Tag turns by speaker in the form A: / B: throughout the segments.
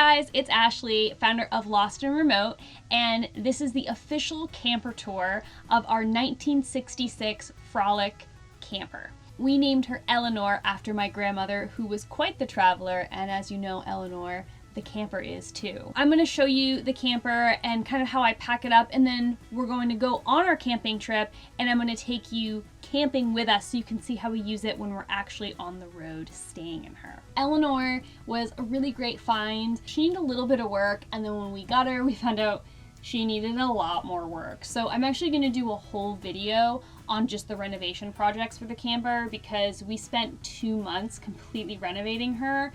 A: guys, it's Ashley, founder of Lost and Remote, and this is the official camper tour of our 1966 Frolic camper. We named her Eleanor after my grandmother, who was quite the traveler, and as you know, Eleanor, the camper is too. I'm going to show you the camper and kind of how I pack it up, and then we're going to go on our camping trip, and I'm going to take you camping with us so you can see how we use it when we're actually on the road staying in her. Eleanor was a really great find. She needed a little bit of work, and then when we got her, we found out she needed a lot more work. So I'm actually going to do a whole video on just the renovation projects for the camper, because we spent 2 months completely renovating her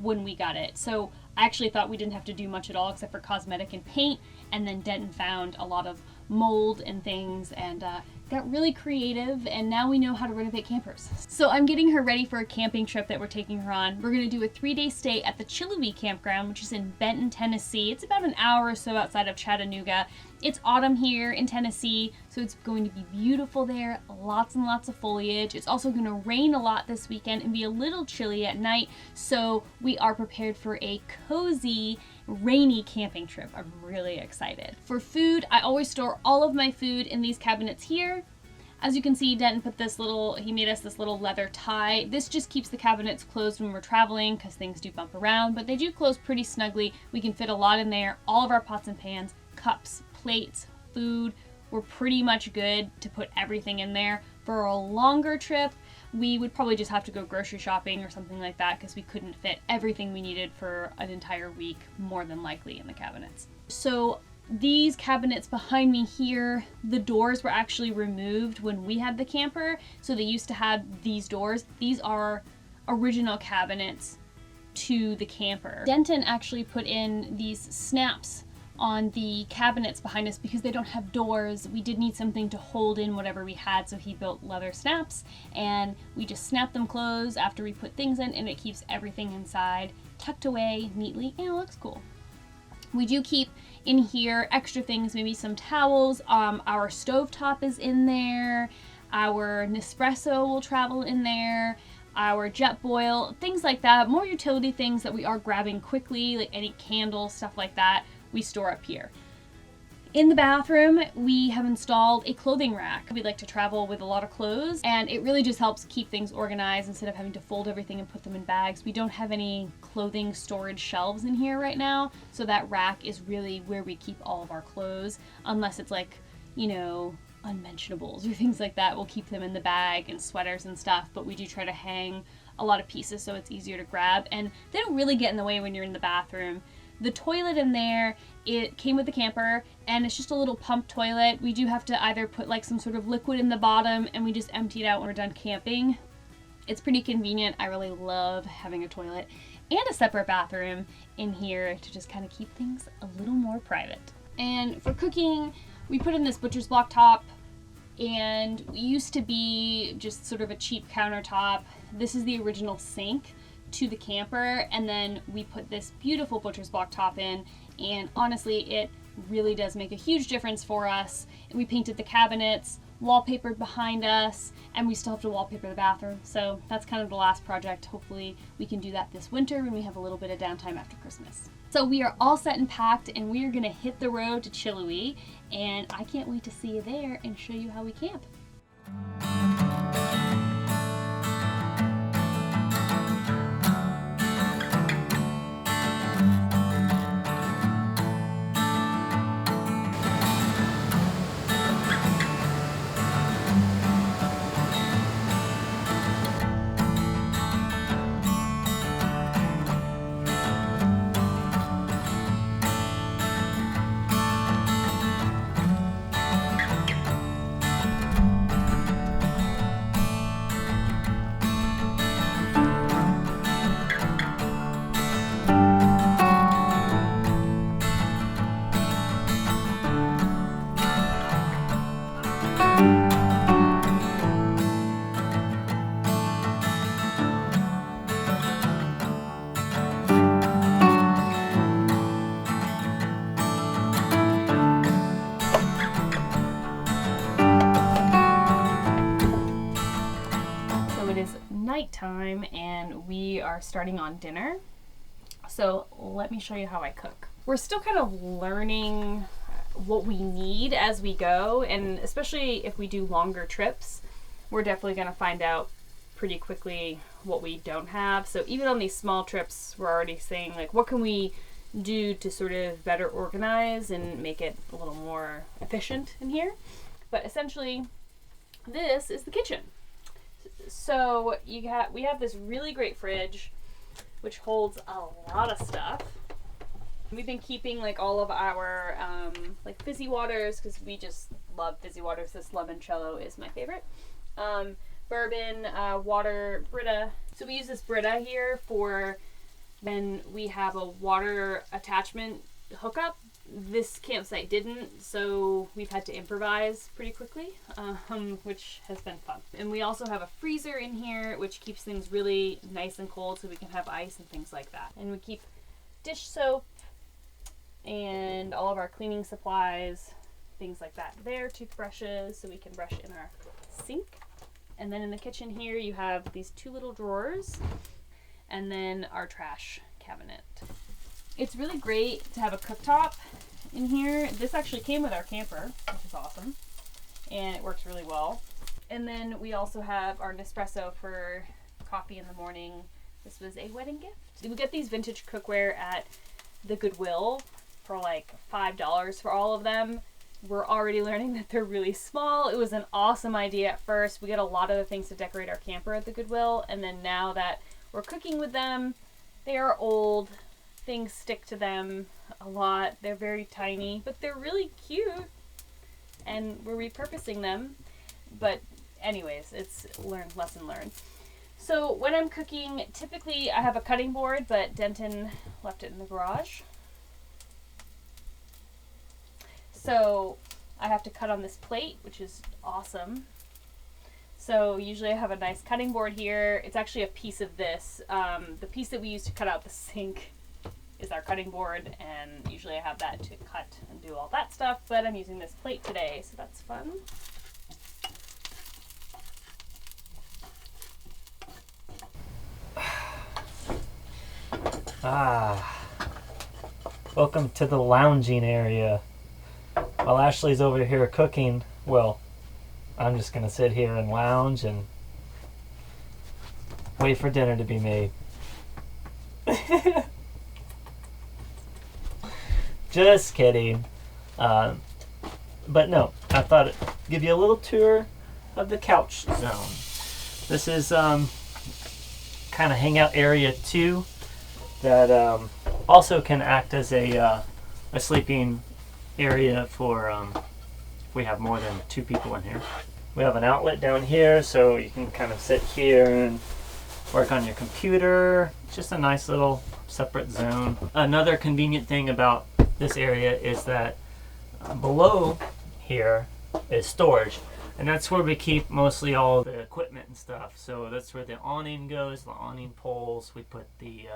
A: when we got it. So I actually thought we didn't have to do much at all except for cosmetic and paint, and then Denton found a lot of mold and things and got really creative, and now we know how to renovate campers. So I'm getting her ready for a camping trip that we're taking her on. We're going to do a 3-day stay at the Chillouee campground, which is in Benton, Tennessee. It's about an hour or so outside of Chattanooga. It's autumn here in Tennessee, so it's going to be beautiful there, lots and lots of foliage. It's also going to rain a lot this weekend and be a little chilly at night, so we are prepared for a cozy, rainy camping trip. I'm really excited. For food, I always store all of my food in these cabinets here. As you can see, Denton put he made us this little leather tie. This just keeps the cabinets closed when we're traveling, because things do bump around, but they do close pretty snugly. We can fit a lot in there, all of our pots and pans, cups, plates, food. We're pretty much good to put everything in there. For a longer trip, we would probably just have to go grocery shopping or something like that, because we couldn't fit everything we needed for an entire week, more than likely, in the cabinets. So these cabinets behind me here, the doors were actually removed when we had the camper, so they used to have these doors. These are original cabinets to the camper. Denton actually put in these snaps on the cabinets behind us because they don't have doors. We did need something to hold in whatever we had, so he built leather snaps, and we just snap them closed after we put things in, and it keeps everything inside tucked away neatly, and it looks cool. We do keep in here extra things, maybe some towels. Our stovetop is in there. Our Nespresso will travel in there. Our Jetboil, things like that. More utility things that we are grabbing quickly, like any candles, stuff like that, we store up here. In the bathroom, we have installed a clothing rack. We like to travel with a lot of clothes, and it really just helps keep things organized instead of having to fold everything and put them in bags. We don't have any clothing storage shelves in here right now, so that rack is really where we keep all of our clothes, unless it's like, you know, unmentionables or things like that. We'll keep them in the bag, and sweaters and stuff, but we do try to hang a lot of pieces so it's easier to grab, and they don't really get in the way when you're in the bathroom. The toilet in there, it came with the camper, and it's just a little pump toilet. We do have to either put like some sort of liquid in the bottom, and we just empty it out when we're done camping. It's pretty convenient. I really love having a toilet and a separate bathroom in here to just kind of keep things a little more private. And for cooking, we put in this butcher's block top, and it used to be just sort of a cheap countertop. This is the original sink to the camper, and then we put this beautiful butcher's block top in, and honestly it really does make a huge difference for us. And we painted the cabinets, wallpapered behind us, and we still have to wallpaper the bathroom, so that's kind of the last project. Hopefully we can do that this winter when we have a little bit of downtime after Christmas. So we are all set and packed, and we are going to hit the road to Chillouee, and I can't wait to see you there and show you how we camp. nighttime and we are starting on dinner. So let me show you how I cook. We're still kind of learning what we need as we go, and especially if we do longer trips, we're definitely going to find out pretty quickly what we don't have. So even on these small trips, we're already saying, like, what can we do to sort of better organize and make it a little more efficient in here. But essentially, this is the kitchen. So we have this really great fridge which holds a lot of stuff. We've been keeping like all of our like fizzy waters, because we just love fizzy waters. This limoncello is my favorite. Bourbon, water, Brita. So we use this Brita here for when we have a water attachment hookup. This campsite didn't, so we've had to improvise pretty quickly, which has been fun. And we also have a freezer in here, which keeps things really nice and cold, so we can have ice and things like that. And we keep dish soap and all of our cleaning supplies, things like that there, toothbrushes, so we can brush in our sink. And then in the kitchen here, you have these two little drawers, and then our trash cabinet. It's really great to have a cooktop in here. This actually came with our camper, which is awesome, and it works really well. And then we also have our Nespresso for coffee in the morning. This was a wedding gift. We get these vintage cookware at the Goodwill for like $5 for all of them. We're already learning that they're really small. It was an awesome idea at first. We get a lot of the things to decorate our camper at the Goodwill, and then now that we're cooking with them, they are old. Things stick to them a lot. They're very tiny, but they're really cute, and we're repurposing them. But anyways, it's lesson learned. So when I'm cooking, typically I have a cutting board, but Denton left it in the garage. So I have to cut on this plate, which is awesome. So usually I have a nice cutting board here. It's actually a piece of this. The piece that we use to cut out the sink is our cutting board, and usually I have that to cut and do all that stuff, but I'm using this plate today, so that's fun.
B: Welcome to the lounging area. While Ashley's over here cooking, well, I'm just gonna sit here and lounge and wait for dinner to be made. Just kidding. But no, I thought I'd give you a little tour of the couch zone. This is kind of hangout area 2 that also can act as a sleeping area for if we have more than 2 people in here. We have an outlet down here, so you can kind of sit here and work on your computer. It's just a nice little separate zone. Another convenient thing about this area is that below here is storage, and that's where we keep mostly all the equipment and stuff. So that's where the awning goes, the awning poles. We put the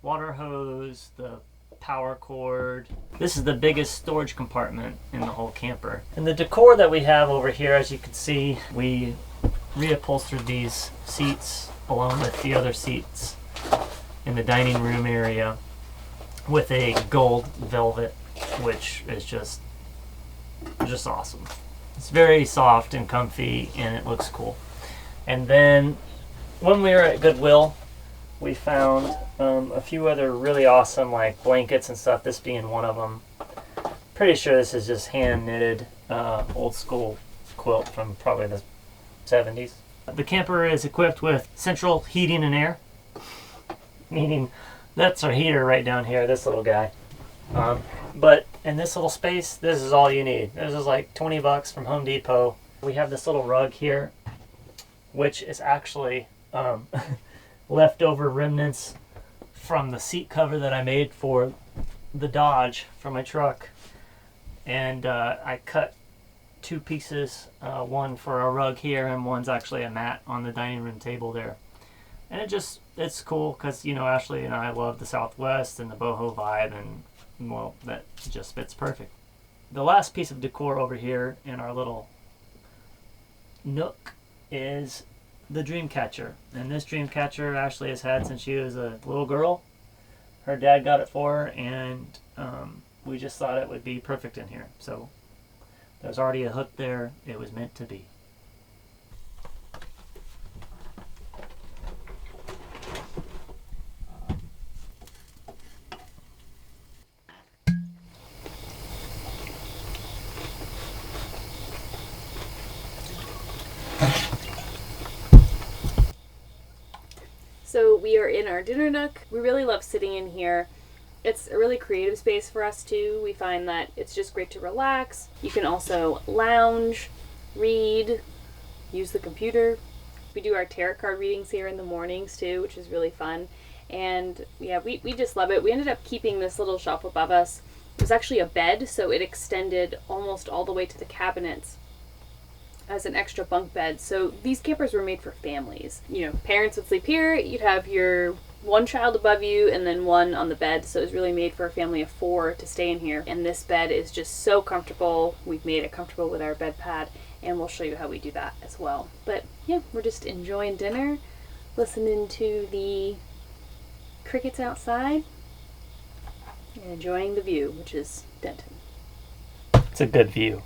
B: water hose, the power cord. This is the biggest storage compartment in the whole camper. And the decor that we have over here, as you can see, we reupholstered these seats along with the other seats in the dining room area with a gold velvet, which is just awesome. It's very soft and comfy, and it looks cool. And then when we were at Goodwill, we found a few other really awesome like blankets and stuff, this being one of them. Pretty sure this is just hand knitted old school quilt from probably the 70s. The camper is equipped with central heating and air, meaning that's our heater right down here, this little guy. But in this little space, this is all you need. This is like 20 bucks from Home Depot. We have this little rug here, which is actually leftover remnants from the seat cover that I made for the Dodge for my truck. And I cut 2 pieces, one for a rug here and one's actually a mat on the dining room table there. And it's cool because, you know, Ashley and I love the Southwest and the boho vibe, and well, that just fits perfect. The last piece of decor over here in our little nook is the dream catcher. And this dream catcher Ashley has had since she was a little girl. her dad got it for her, and we just thought it would be perfect in here. So there's already a hook there. It was meant to be.
A: So we are in our dinner nook. We really love sitting in here. It's a really creative space for us too. We find that it's just great to relax. You can also lounge, read, use the computer. We do our tarot card readings here in the mornings too, which is really fun. And yeah, we just love it. We ended up keeping this little shelf above us. It was actually a bed, so it extended almost all the way to the cabinets as an extra bunk bed. So these campers were made for families. You know, parents would sleep here, you'd have your one child above you and then one on the bed. So it was really made for a family of 4 to stay in here. And this bed is just so comfortable. We've made it comfortable with our bed pad, and we'll show you how we do that as well. But yeah, we're just enjoying dinner, listening to the crickets outside, and enjoying the view, which is Denton.
B: It's a good view.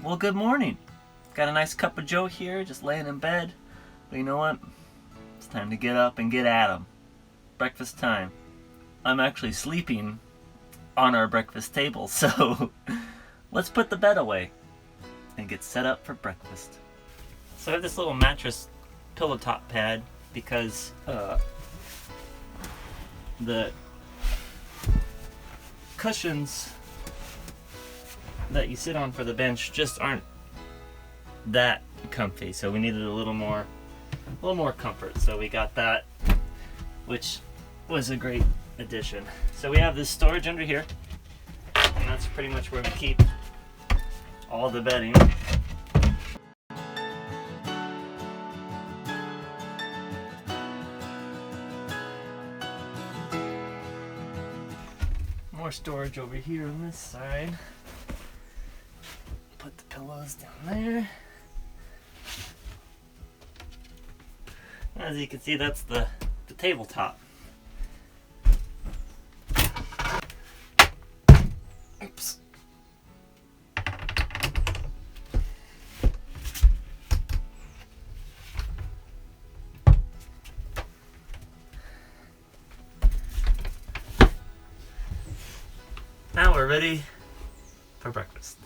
B: Well, good morning. Got a nice cup of joe here, just laying in bed. But you know what? It's time to get up and get at 'em. Breakfast time. I'm actually sleeping on our breakfast table, so let's put the bed away and get set up for breakfast. So I have this little mattress pillow top pad because the cushions that you sit on for the bench just aren't that comfy, so we needed a little more comfort. So we got that, which was a great addition. So we have this storage under here, and that's pretty much where we keep all the bedding. More storage over here on this side. Put the pillows down there. As you can see, that's the tabletop. Oops. Now we're ready for breakfast.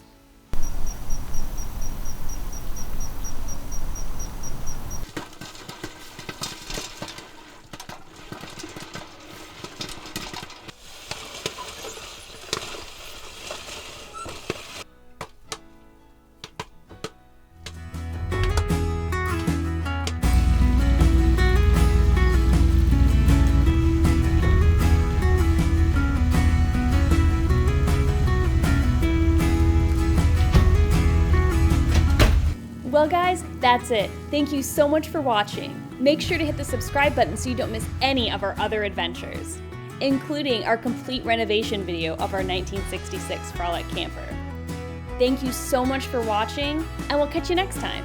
A: Well guys, that's it. Thank you so much for watching. Make sure to hit the subscribe button so you don't miss any of our other adventures, including our complete renovation video of our 1966 Frolic camper. Thank you so much for watching, and we'll catch you next time.